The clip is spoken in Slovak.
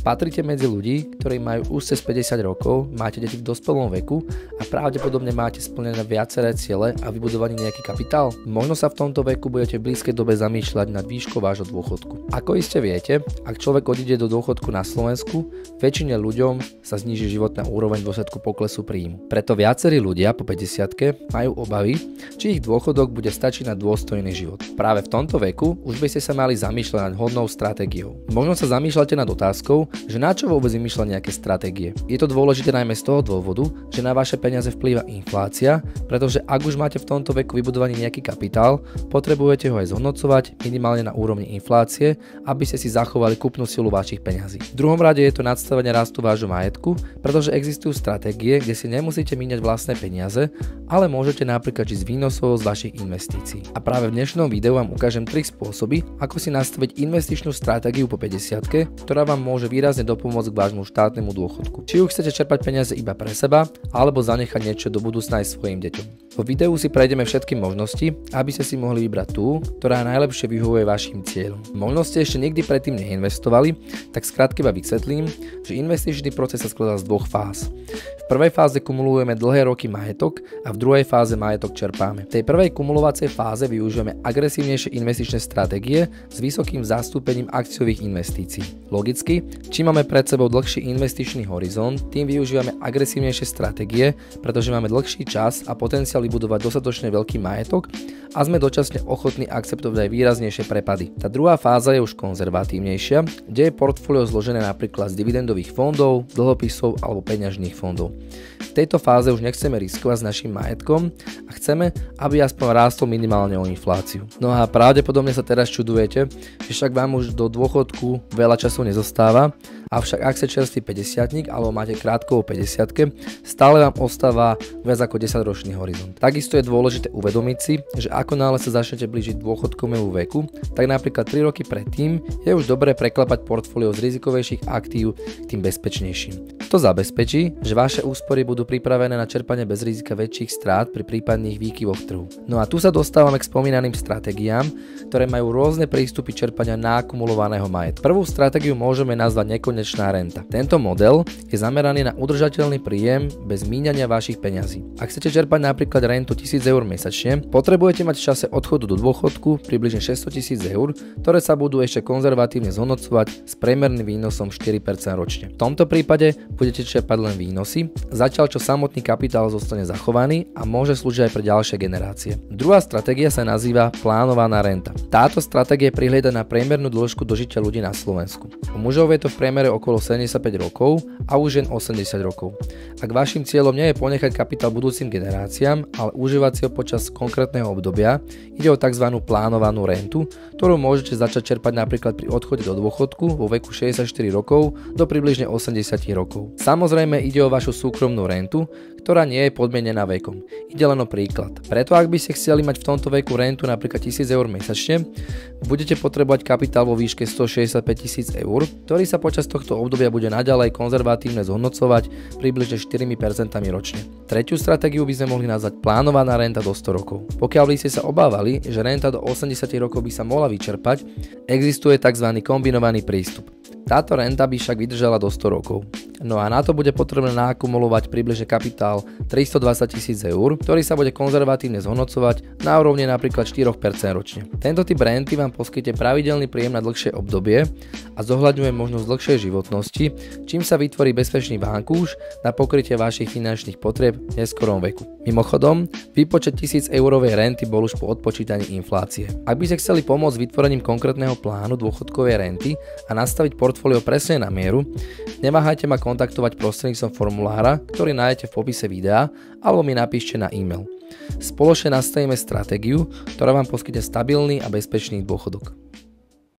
Patrite medzi ľudí, ktorí majú už cez 50 rokov, máte deti v dospelom veku a pravdepodobne máte splnené viaceré ciele a vybudovaný nejaký kapitál? Možno sa v tomto veku budete v blízkej dobe zamýšľať nad výškou vášho dôchodku. Ako iste viete, ak človek odíde do dôchodku na Slovensku, väčšine ľuďom sa zníži životná úroveň v dôsledku poklesu príjmu. Preto viacerí ľudia po 50-ke majú obavy, či ich dôchodok bude stačiť na dôstojný život. Práve v tomto veku už by ste sa mali zamýšľať nad vhodnou stratégiou. Možno sa zamýšľate nad otázkou, že na čo vôbec vymýšľať nejaké stratégie. Je to dôležité najmä z toho dôvodu, že na vaše peniaze vplýva inflácia, pretože ak už máte v tomto veku vybudovaný nejaký kapitál, potrebujete ho aj zhodnocovať minimálne na úrovni inflácie, aby ste si zachovali kúpnu silu vašich peňazí. V druhom rade je to nadstavenie rastu vášho majetku, pretože existujú stratégie, kde si nemusíte míňať vlastné peniaze, ale môžete napríklad žiť z výnosov z vašich investícií. A práve v dnešnom videu vám ukážem 3 spôsoby, ako si nastaviť investičnú stratégiu po 50-ke, ktorá vám môže výrazne dopomôcť k vášmu štátnemu dôchodku. Či už chcete čerpať peniaze iba pre seba, alebo zanechať niečo do budúcna aj svojim deťom. Vo videu si prejdeme všetky možnosti, aby ste si mohli vybrať tú, ktorá najlepšie vyhovuje vašim cieľom. Možno ste ešte nikdy predtým neinvestovali, tak skrátke iba vysvetlím, že investičný proces sa skladá z 2 fáz. V prvej fáze kumulujeme dlhé roky majetok a v druhej fáze majetok čerpáme. V tej prvej kumulovacej fáze využívame agresívnejšie investičné stratégie s vysokým zastúpením akciových investícií. Logicky, čím máme pred sebou dlhší investičný horizont, tým využívame agresívnejšie stratégie, pretože máme dlhší čas a potenciál vybudovať dostatočne veľký majetok a sme dočasne ochotní akceptovať aj výraznejšie prepady. Tá druhá fáza je už konzervatívnejšia, kde je portfólio zložené napríklad z dividendových fondov, dlhopisov alebo peňažných fondov. V tejto fáze už nechceme riskovať s našim majetkom a chceme, aby aspoň rástol minimálne o infláciu. No a pravdepodobne sa teraz čudujete, že však vám už do dôchodku veľa času nezostáva, avšak ak ste čerstvý 50-tník alebo máte krátko o 50-ke, stále vám ostáva viac ako 10-ročný horizont. Takisto je dôležité uvedomiť si, že ako náhle sa začnete blížiť dôchodkovému veku, tak napríklad 3 roky predtým je už dobré preklapať portfólio z rizikovejších aktív k tým bezpečnejším. To zabezpečí, že vaše úspory budú pripravené na čerpanie bez rizika väčších strát pri prípadných výkyvoch trhu. No a tu sa dostávame k spomínaným stratégiám, ktoré majú rôzne prístupy čerpania naakumulovaného majetku. Prvú stratégiu môžeme nazvať nekonečná renta. Tento model je zameraný na udržateľný príjem bez míňania vašich peňazí. Ak chcete čerpať napríklad rentu 1000 eur mesačne, potrebujete mať v čase odchodu do dôchodku približne 600 000 eur, ktoré sa budú ešte konzervatívne zhodnocovať s priemerným výnosom 4% ročne. V tomto prípade budete čerpať len výnosy, zatiaľ čo samotný kapitál zostane zachovaný a môže slúžiť aj pre ďalšie generácie. Druhá stratégia sa nazýva plánovaná renta. Táto stratégia prihliada na priemernú dĺžku dožitia ľudí na Slovensku. U mužov je to v priemere okolo 75 rokov a u žien 80 rokov. Ak vašim cieľom nie je ponechať kapitál budúcim generáciám, ale užívať si ho počas konkrétneho obdobia, ide o tzv. Plánovanú rentu, ktorú môžete začať čerpať napríklad pri odchode do dôchodku vo veku 64 rokov do približne 80 rokov. Samozrejme ide o vašu súkromnú rentu, ktorá nie je podmienená vekom. Ide len o príklad. Preto ak by ste chceli mať v tomto veku rentu napríklad 1000 eur mesačne, budete potrebovať kapitál vo výške 165 000 eur, ktorý sa počas tohto obdobia bude naďalej konzervatívne zhodnocovať približne 4% ročne. Tretiu stratégiu by sme mohli nazvať plánovaná renta do 100 rokov. Pokiaľ by ste sa obávali, že renta do 80 rokov by sa mohla vyčerpať, existuje tzv. Kombinovaný prístup. Táto renta by však vydržala do 100 rokov. No a na to bude potrebné naakumulovať približne kapitál 320 000 eur, ktorý sa bude konzervatívne zhodnocovať na úrovni napríklad 4% ročne. Tento typ renty vám poskytne pravidelný príjem na dlhšie obdobie a zohľadňuje možnosť dlhšej životnosti, čím sa vytvorí bezpečný vankúš na pokrytie vašich finančných potrieb v neskorom veku. Mimochodom, výpočet 1000 eurovej renty bol už po odpočítaní inflácie. Ak by ste chceli pomôcť vytvorením konkrétneho plánu dôchodkovej renty a nastaviť portfólio presne na mieru, neváhajte ma kontaktovať prostredníctvom formulára, ktorý nájdete v popise videa, alebo mi napíšte na e-mail. Spoločne nastavíme stratégiu, ktorá vám poskytne stabilný a bezpečný dôchodok.